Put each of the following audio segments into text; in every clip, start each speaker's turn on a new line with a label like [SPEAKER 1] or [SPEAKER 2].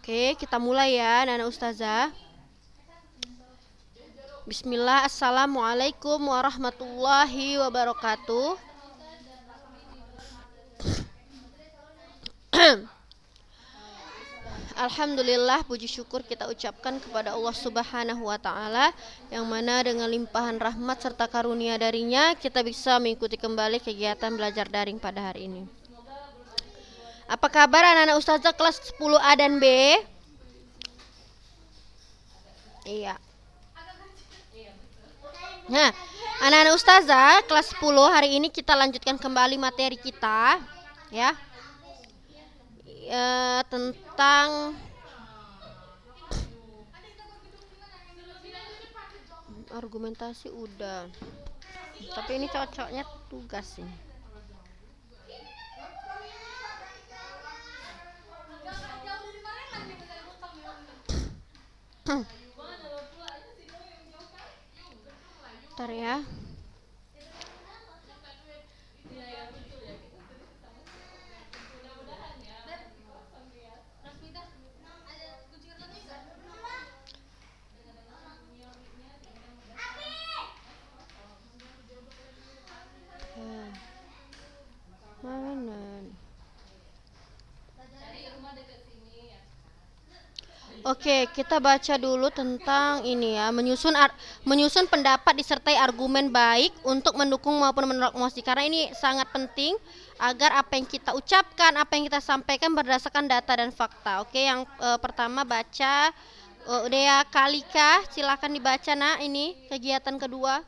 [SPEAKER 1] Oke, kita mulai ya, Nana Ustazah. Bismillah, Assalamualaikum warahmatullahi wabarakatuh. Alhamdulillah, puji syukur kita ucapkan kepada Allah Subhanahu wa Ta'ala, yang mana dengan limpahan rahmat serta karunia darinya kita bisa mengikuti kembali kegiatan belajar daring pada hari ini. Apa kabar anak-anak Ustazah kelas 10A dan B? Iya. Nah, anak-anak Ustazah kelas 10 hari ini kita lanjutkan kembali materi kita, ya, tentang argumentasi udah, tapi ini cocoknya tugas sih. Bentar ya. Mana? Oke, kita baca dulu tentang ini ya, menyusun pendapat disertai argumen baik untuk mendukung maupun menolak mosi. Karena ini sangat penting agar apa yang kita ucapkan, apa yang kita sampaikan berdasarkan data dan fakta. Oke, yang pertama baca Dea Kalika, silakan dibaca nak, ini kegiatan kedua.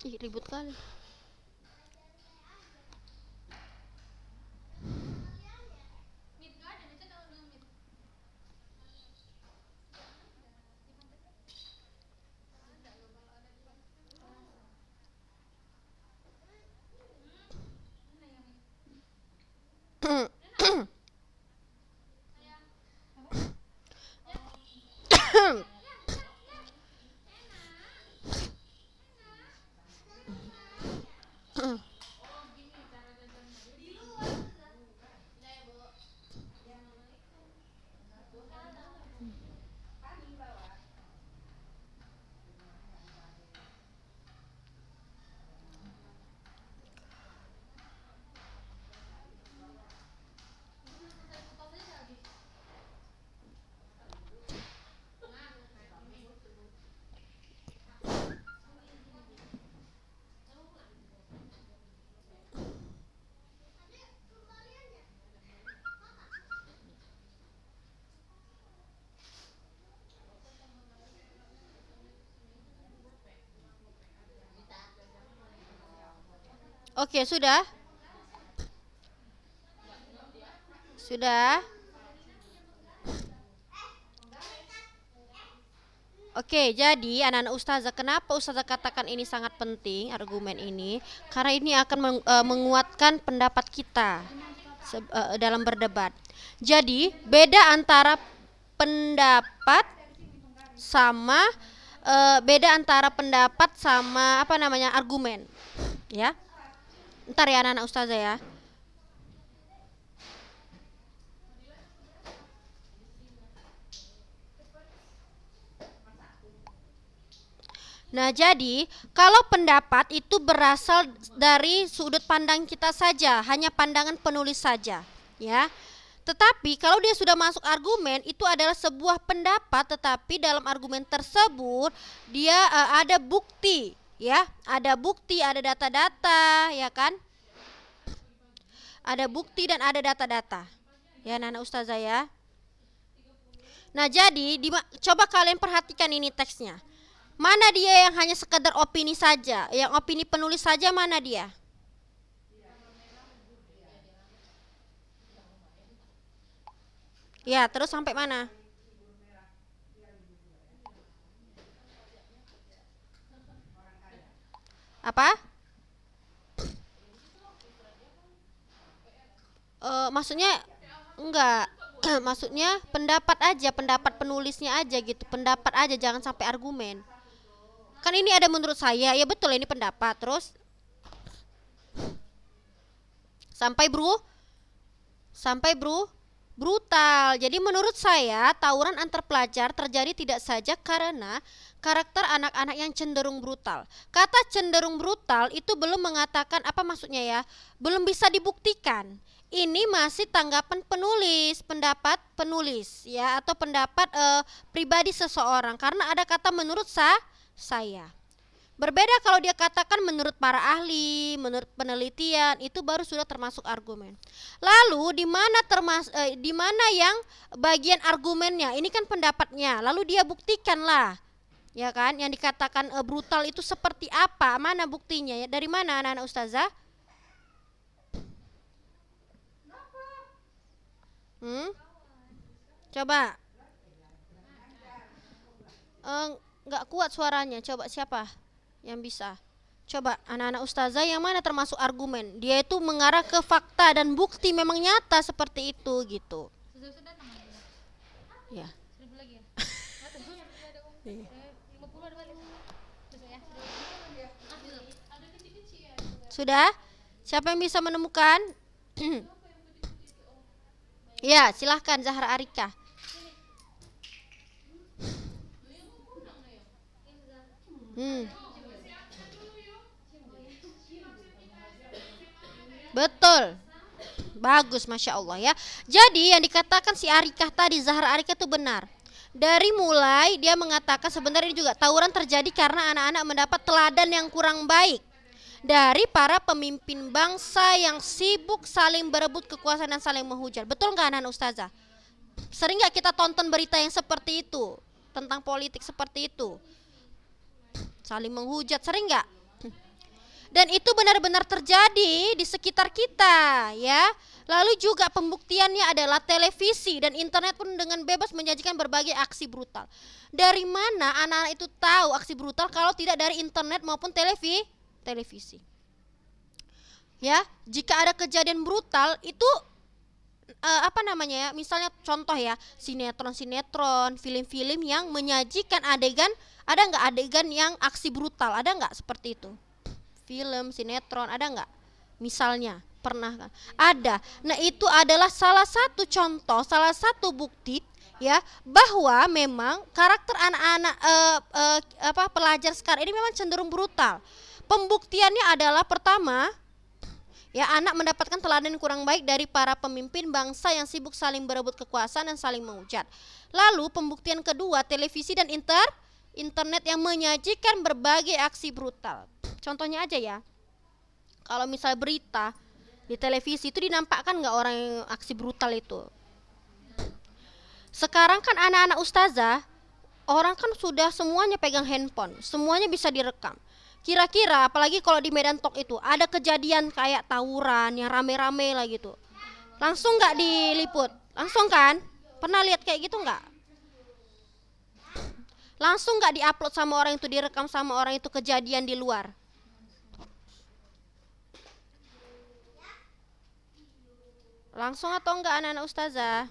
[SPEAKER 1] Ih, ribut kali. Oke, sudah? Sudah? Oke, jadi anak-anak Ustazah, kenapa Ustazah katakan ini sangat penting argumen ini? Karena ini akan menguatkan pendapat kita dalam berdebat. Jadi, beda antara pendapat sama apa namanya, argumen, ya. Ntar ya anak-anak Ustazah ya. Nah, jadi kalau pendapat itu berasal dari sudut pandang kita saja, hanya pandangan penulis saja, ya. Tetapi kalau dia sudah masuk argumen, itu adalah sebuah pendapat, tetapi dalam argumen tersebut dia ada bukti, ya. Ada bukti, ada data-data, ya kan? Ada bukti dan ada data-data. Ya, Nana Ustazah ya. Nah, jadi coba kalian perhatikan ini teksnya. Mana dia yang hanya sekedar opini saja, yang opini penulis saja, mana dia? Ya, terus sampai mana? Apa? Maksudnya enggak. Maksudnya pendapat aja, pendapat penulisnya aja gitu, pendapat aja, jangan sampai argumen. Kan ini ada menurut saya, ya betul ini pendapat. Terus Sampai brutal. Jadi menurut saya tawuran antar pelajar terjadi tidak saja karena karakter anak-anak yang cenderung brutal. Kata cenderung brutal itu belum mengatakan apa maksudnya ya, belum bisa dibuktikan. Ini masih tanggapan penulis, pendapat penulis ya, atau pendapat pribadi seseorang, karena ada kata menurut saya. Berbeda kalau dia katakan menurut para ahli, menurut penelitian, itu baru sudah termasuk argumen. Lalu di mana yang bagian argumennya? Ini kan pendapatnya. Lalu dia buktikanlah. Ya kan? Yang dikatakan brutal itu seperti apa? Mana buktinya ya? Dari mana anak-anak ustazah? Coba. Nggak kuat suaranya. Coba siapa yang bisa? Coba anak-anak ustazah yang mana termasuk argumen? Dia itu mengarah ke fakta dan bukti memang nyata seperti itu gitu. Ya. Sudah? Siapa yang bisa menemukan? Ya, silahkan Zahra Arika. Betul. Bagus, Masya Allah ya. Jadi yang dikatakan si Arikah tadi, Zahra Arika itu benar. Dari mulai dia mengatakan sebenarnya ini juga tawuran terjadi karena anak-anak mendapat teladan yang kurang baik dari para pemimpin bangsa yang sibuk saling berebut kekuasaan dan saling menghujat. Betul nggak anak-anak ustazah? Sering nggak kita tonton berita yang seperti itu tentang politik seperti itu? Saling menghujat, sering nggak? Dan itu benar-benar terjadi di sekitar kita ya. Lalu juga pembuktiannya adalah televisi dan internet pun dengan bebas menyajikan berbagai aksi brutal. Dari mana anak-anak itu tahu aksi brutal kalau tidak dari internet maupun televisi? Ya, jika ada kejadian brutal itu apa namanya ya? Misalnya contoh ya, sinetron, film-film yang menyajikan adegan, ada nggak adegan yang aksi brutal? Ada nggak seperti itu? Film, sinetron, ada nggak? Misalnya, pernah kan? Ada. Nah itu adalah salah satu contoh, salah satu bukti ya bahwa memang karakter anak-anak pelajar sekarang ini memang cenderung brutal. Pembuktiannya adalah pertama, ya anak mendapatkan teladan yang kurang baik dari para pemimpin bangsa yang sibuk saling berebut kekuasaan dan saling menghujat. Lalu pembuktian kedua, televisi dan internet yang menyajikan berbagai aksi brutal. Contohnya aja ya, kalau misal berita di televisi itu dinampakkan nggak orang yang aksi brutal itu. Sekarang kan anak-anak ustazah, orang kan sudah semuanya pegang handphone, semuanya bisa direkam. Kira-kira apalagi kalau di Medan Talk itu ada kejadian kayak tawuran yang rame-rame lah gitu, langsung nggak diliput? Langsung kan? Pernah lihat kayak gitu nggak? Langsung nggak diupload sama orang itu, direkam sama orang itu kejadian di luar? Langsung atau enggak anak-anak ustazah?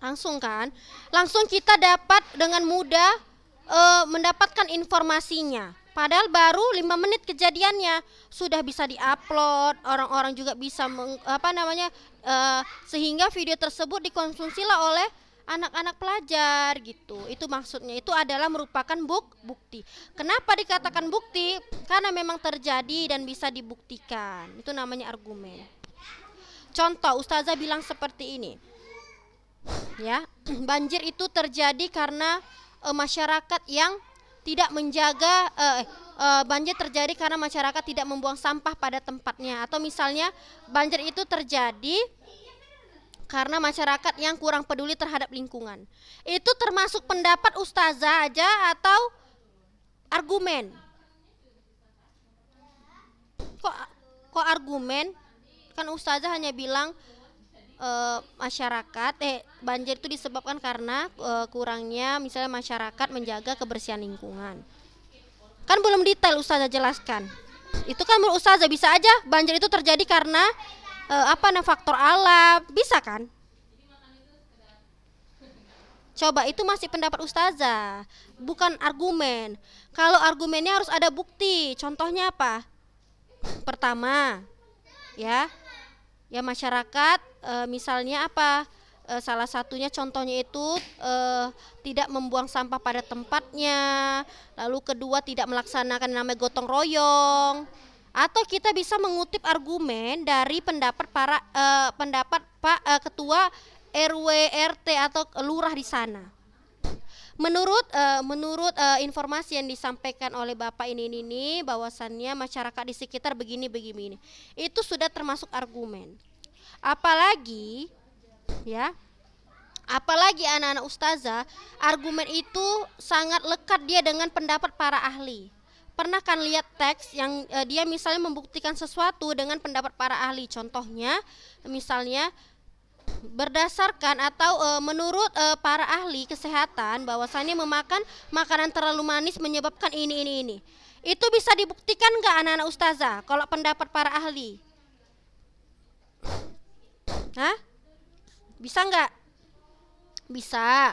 [SPEAKER 1] Langsung kan? Langsung kita dapat dengan mudah mendapatkan informasinya. Padahal baru 5 menit kejadiannya sudah bisa diupload, orang-orang juga bisa sehingga video tersebut dikonsumsilah oleh anak-anak pelajar gitu. Itu maksudnya, itu adalah merupakan bukti. Kenapa dikatakan bukti? Karena memang terjadi dan bisa dibuktikan. Itu namanya argumen. Contoh, ustazah bilang seperti ini. Ya, banjir itu terjadi karena masyarakat yang tidak menjaga banjir terjadi karena masyarakat tidak membuang sampah pada tempatnya, atau misalnya banjir itu terjadi karena masyarakat yang kurang peduli terhadap lingkungan. Itu termasuk pendapat ustazah aja atau argumen? Kok argumen? Kan ustazah hanya bilang banjir itu disebabkan karena kurangnya misalnya masyarakat menjaga kebersihan lingkungan. Kan belum detail ustazah jelaskan. Itu kan menurut ustazah bisa aja banjir itu terjadi karena faktor alam, bisa kan? Coba, itu masih pendapat ustazah, bukan argumen. Kalau argumennya harus ada bukti. Contohnya apa? Pertama, ya. Ya masyarakat misalnya apa? Salah satunya contohnya itu tidak membuang sampah pada tempatnya. Lalu kedua tidak melaksanakan namanya gotong royong. Atau kita bisa mengutip argumen dari pendapat Pak Ketua RW RT atau lurah di sana. Menurut informasi yang disampaikan oleh Bapak ini bahwasannya masyarakat di sekitar begini. Itu sudah termasuk argumen. Apalagi ya, apalagi anak-anak ustazah, argumen itu sangat lekat dia dengan pendapat para ahli. Pernah kan lihat teks yang dia misalnya membuktikan sesuatu dengan pendapat para ahli. Contohnya misalnya berdasarkan atau menurut para ahli kesehatan bahwasannya memakan makanan terlalu manis menyebabkan ini. Itu bisa dibuktikan nggak anak-anak ustazah kalau pendapat para ahli? Hah? Bisa nggak? Bisa.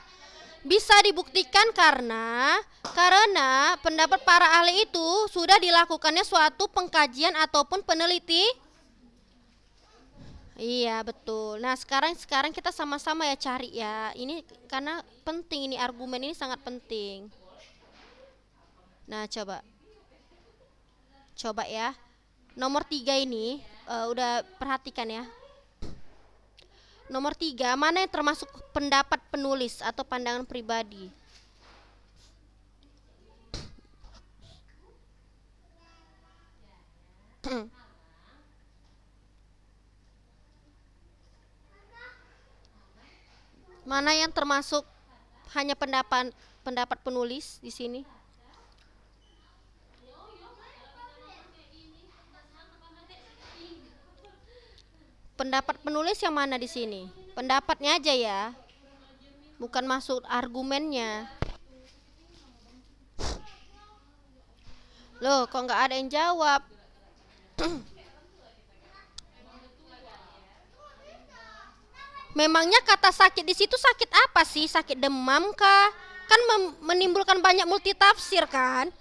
[SPEAKER 1] Bisa dibuktikan karena pendapat para ahli itu sudah dilakukannya suatu pengkajian ataupun peneliti. Iya betul. Nah sekarang kita sama-sama ya cari ya. Ini karena penting, ini argumen ini sangat penting. Nah coba ya. Nomor 3 ini udah perhatikan ya. Nomor 3, mana yang termasuk pendapat penulis atau pandangan pribadi? Mana yang termasuk hanya pendapat penulis di sini? Pendapat penulis yang mana di sini? Pendapatnya aja ya, bukan masuk argumennya. Loh, kok nggak ada yang jawab? Memangnya kata sakit di situ sakit apa sih? Sakit demam kah? Kan menimbulkan banyak multitafsir kan?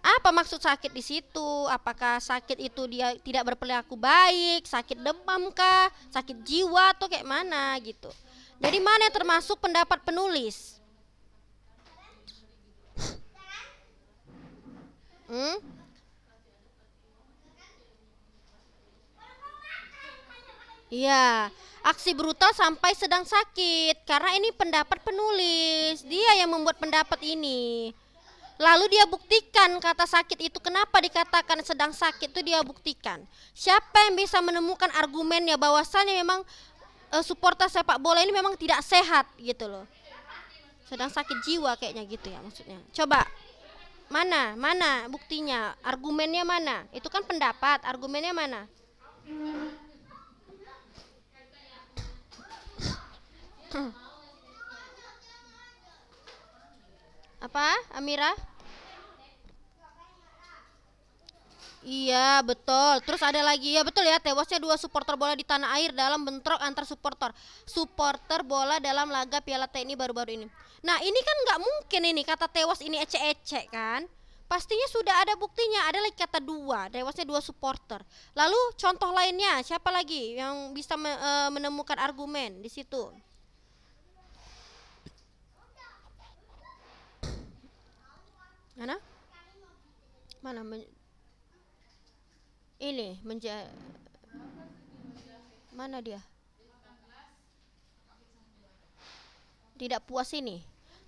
[SPEAKER 1] Apa maksud sakit di situ? Apakah sakit itu dia tidak berperilaku baik, sakit demam kah, sakit jiwa atau kayak mana gitu. Jadi mana yang termasuk pendapat penulis? Iya, aksi brutal sampai sedang sakit. Karena ini pendapat penulis. Dia yang membuat pendapat ini. Lalu dia buktikan kata sakit itu kenapa dikatakan sedang sakit itu dia buktikan. Siapa yang bisa menemukan argumennya bahwasannya memang supporter sepak bola ini memang tidak sehat gitu loh. Sedang sakit jiwa kayaknya gitu ya maksudnya. Coba mana buktinya? Argumennya mana? Itu kan pendapat, argumennya mana? Apa, Amira? Iya betul. Terus ada lagi ya betul ya, tewasnya 2 supporter bola di tanah air dalam bentrok antar supporter bola dalam laga Piala TNI baru-baru ini. Nah ini kan nggak mungkin ini kata tewas ini ecek-ecek kan? Pastinya sudah ada buktinya. Ada lagi kata tewasnya 2 supporter. Lalu contoh lainnya siapa lagi yang bisa menemukan argumen di situ? Mana? Mana? Ini mana dia? Tidak puas ini.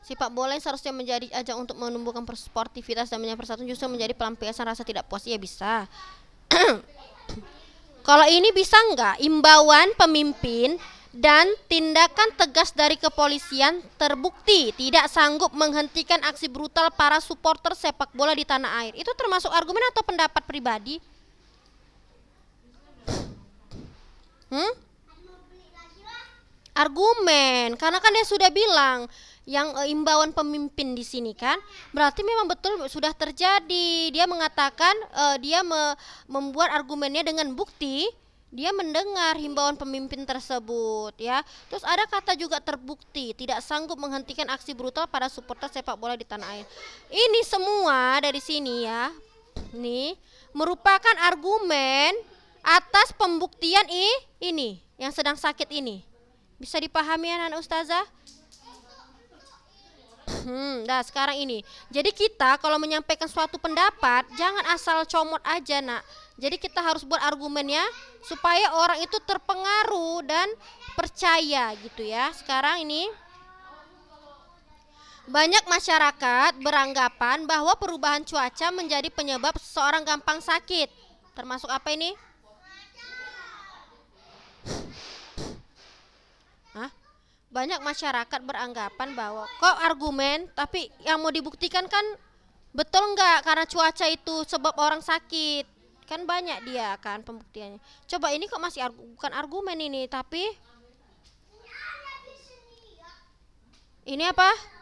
[SPEAKER 1] Sepak bola yang seharusnya menjadi ajang untuk menumbuhkan sportivitas dan persatuan justru menjadi pelampiasan rasa tidak puas. Iya bisa. Kalau ini bisa nggak imbauan pemimpin dan tindakan tegas dari kepolisian terbukti tidak sanggup menghentikan aksi brutal para supporter sepak bola di tanah air. Itu termasuk argumen atau pendapat pribadi? Argumen, karena kan dia sudah bilang yang imbauan pemimpin di sini kan, berarti memang betul sudah terjadi. Dia mengatakan dia membuat argumennya dengan bukti. Dia mendengar himbauan pemimpin tersebut ya. Terus ada kata juga terbukti tidak sanggup menghentikan aksi brutal pada supporter sepak bola di tanah air. Ini semua dari sini ya. Nih merupakan argumen atas pembuktian ini yang sedang sakit ini. Bisa dipahami anak-anak ustazah? Nah sekarang ini. Jadi kita kalau menyampaikan suatu pendapat jangan asal comot aja nak. Jadi kita harus buat argumennya supaya orang itu terpengaruh dan percaya gitu ya. Sekarang ini banyak masyarakat beranggapan bahwa perubahan cuaca menjadi penyebab seseorang gampang sakit. Termasuk apa ini? Hah? Banyak masyarakat beranggapan bahwa kok argumen, tapi yang mau dibuktikan kan betul nggak karena cuaca itu sebab orang sakit. Kan banyak dia kan pembuktiannya. Coba ini kok masih bukan argumen ini, tapi ini apa?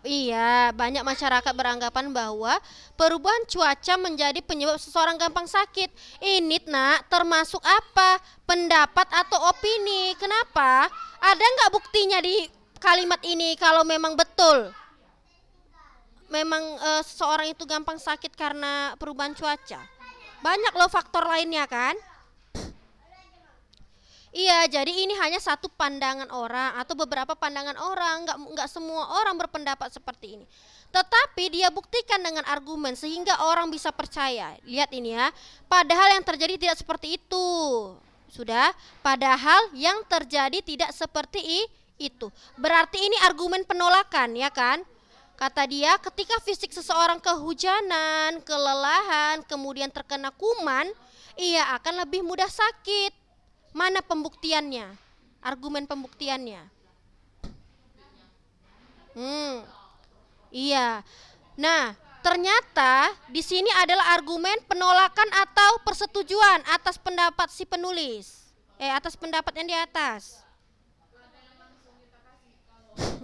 [SPEAKER 1] Iya, banyak masyarakat beranggapan bahwa perubahan cuaca menjadi penyebab seseorang gampang sakit. Ini nak termasuk apa? Pendapat atau opini. Kenapa? Ada nggak buktinya di kalimat ini kalau memang betul? Memang seseorang itu gampang sakit karena perubahan cuaca. Banyak loh faktor lainnya kan? Iya, jadi ini hanya satu pandangan orang atau beberapa pandangan orang, nggak semua orang berpendapat seperti ini. Tetapi dia buktikan dengan argumen sehingga orang bisa percaya. Lihat ini ya, padahal yang terjadi tidak seperti itu. Sudah, padahal yang terjadi tidak seperti itu. Berarti ini argumen penolakan, ya kan? Kata dia, ketika fisik seseorang kehujanan, kelelahan, kemudian terkena kuman, ia akan lebih mudah sakit. Mana pembuktiannya? Argumen pembuktiannya. Iya. Nah, ternyata di sini adalah argumen penolakan atau persetujuan atas pendapat si penulis. Atas pendapat yang di atas.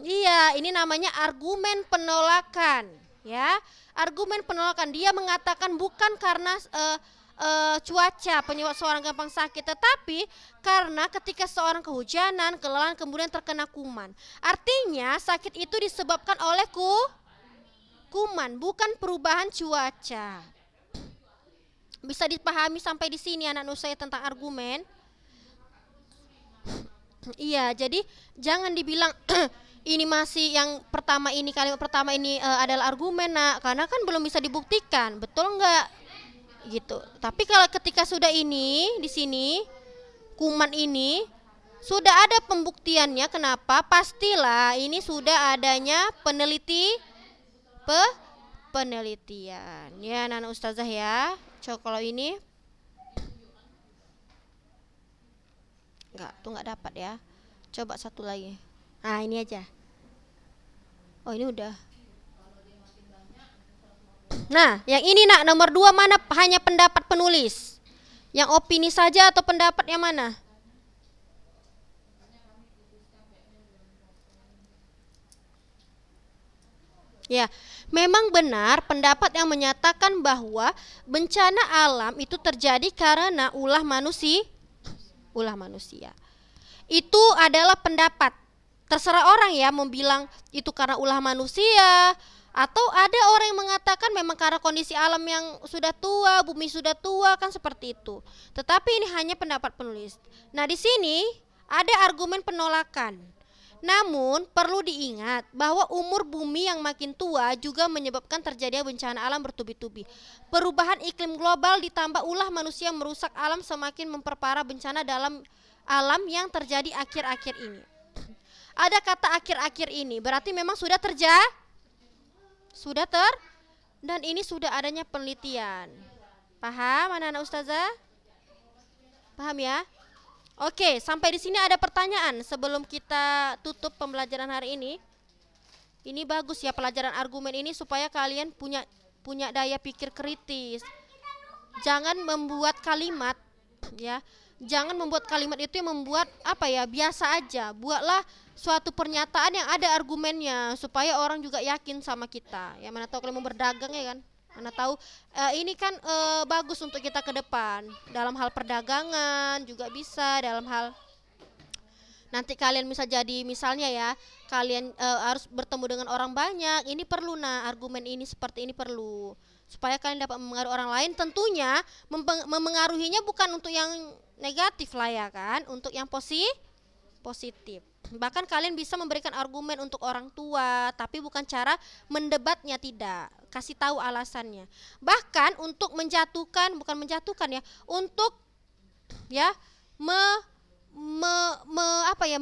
[SPEAKER 1] Iya, ini namanya argumen penolakan, ya. Argumen penolakan, dia mengatakan bukan karena cuaca penyebab seorang gampang sakit, tetapi karena ketika seorang kehujanan, kelelahan, kemudian terkena kuman. Artinya sakit itu disebabkan oleh kuman, bukan perubahan cuaca. Bisa dipahami sampai di sini anak-anak saya tentang argumen? Iya, jadi jangan dibilang ini masih yang pertama ini, kalimat pertama ini adalah argumen nak, karena kan belum bisa dibuktikan, betul enggak? Gitu. Tapi kalau ketika sudah ini di sini kuman ini sudah ada pembuktiannya, kenapa? Pastilah ini sudah adanya penelitian. Ya, Nana Ustazah ya. Coba kalau ini enggak dapat ya. Coba satu lagi. Nah, ini aja. Oh, ini udah. Nah, yang ini nak nomor 2 mana hanya pendapat penulis? Yang opini saja atau pendapat yang mana? Ya, memang benar pendapat yang menyatakan bahwa bencana alam itu terjadi karena ulah manusia. Itu adalah pendapat. Terserah orang ya mau bilang itu karena ulah manusia, atau ada orang yang mengatakan memang karena kondisi alam yang sudah tua, bumi sudah tua, kan seperti itu. Tetapi ini hanya pendapat penulis. Nah, di sini ada argumen penolakan. Namun perlu diingat bahwa umur bumi yang makin tua juga menyebabkan terjadinya bencana alam bertubi-tubi. Perubahan iklim global ditambah ulah manusia merusak alam semakin memperparah bencana dalam alam yang terjadi akhir-akhir ini. Ada kata akhir-akhir ini, berarti memang sudah dan ini sudah adanya penelitian. Paham anak-anak ustazah? Paham ya? Oke, sampai di sini ada pertanyaan sebelum kita tutup pembelajaran hari ini. Ini bagus ya pelajaran argumen ini supaya kalian punya daya pikir kritis. Jangan membuat kalimat ya. Jangan membuat kalimat itu yang membuat biasa aja. Buatlah suatu pernyataan yang ada argumennya supaya orang juga yakin sama kita. Ya mana tahu kalian mau berdagang ya kan. Mana tahu ini kan bagus untuk kita ke depan. Dalam hal perdagangan juga bisa, dalam hal nanti kalian bisa jadi misalnya ya, kalian harus bertemu dengan orang banyak. Ini perlu argumen ini seperti ini perlu supaya kalian dapat mempengaruhi orang lain. Tentunya memengaruhinya bukan untuk yang negatif lah ya kan, untuk yang positif. Bahkan kalian bisa memberikan argumen untuk orang tua, tapi bukan cara mendebatnya, tidak. Kasih tahu alasannya. Bahkan untuk menjatuhkan, bukan menjatuhkan ya, untuk ya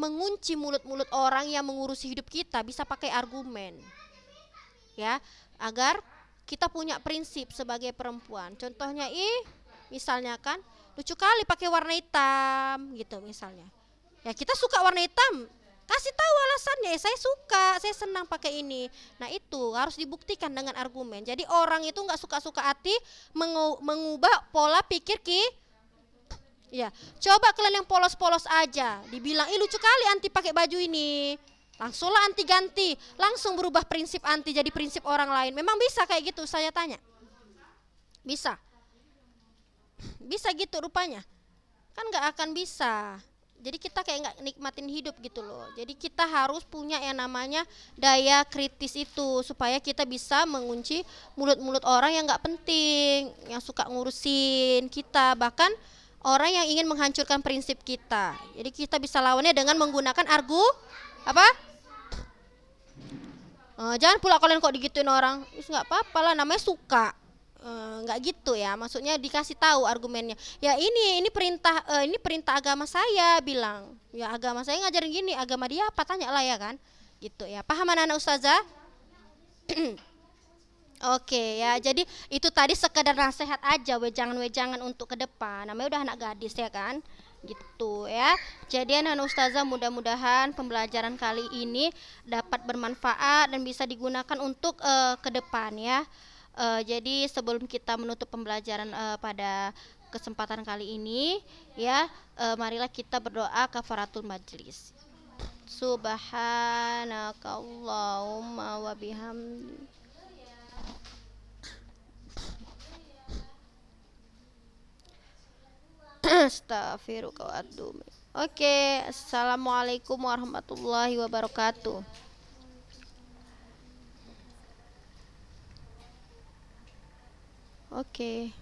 [SPEAKER 1] mengunci mulut-mulut orang yang mengurusi hidup kita, bisa pakai argumen. Ya, agar kita punya prinsip sebagai perempuan. Contohnya misalnya kan lucu kali pakai warna hitam gitu misalnya. Ya kita suka warna hitam, kasih tahu alasannya, saya suka, saya senang pakai ini. Nah itu harus dibuktikan dengan argumen. Jadi orang itu nggak suka-suka hati mengubah pola pikir ya. Coba kalian yang polos-polos aja dibilang lucu kali anti pakai baju ini, langsunglah anti ganti, langsung berubah prinsip anti jadi prinsip orang lain. Memang bisa kayak gitu, saya tanya? Bisa gitu rupanya? Kan nggak akan bisa. Jadi kita kayak nggak nikmatin hidup gitu loh. Jadi kita harus punya yang namanya daya kritis itu, supaya kita bisa mengunci mulut-mulut orang yang nggak penting, yang suka ngurusin kita, bahkan orang yang ingin menghancurkan prinsip kita. Jadi kita bisa lawannya dengan menggunakan jangan pula kalian kok digituin orang, nggak apa-apa lah, namanya suka. Nggak gitu ya, maksudnya dikasih tahu argumennya. Ya ini perintah agama saya, bilang. Ya agama saya ngajarin gini, agama dia apa, tanya lah ya kan. Gitu ya. Paham anak-anak ustazah? Oke ya, jadi itu tadi sekedar nasihat aja, wejangan-wejangan untuk ke depan. Namanya udah anak gadis ya kan, gitu ya. Jadi anak ustazah, mudah-mudahan pembelajaran kali ini dapat bermanfaat dan bisa digunakan untuk ke depan ya. Jadi sebelum kita menutup pembelajaran pada kesempatan kali ini ya, marilah kita berdoa kafaratul majlis. Subhanakallahumma wa bihamdi. Astaghfiruka wa atubu. Oke, assalamualaikum warahmatullahi wabarakatuh. Oke.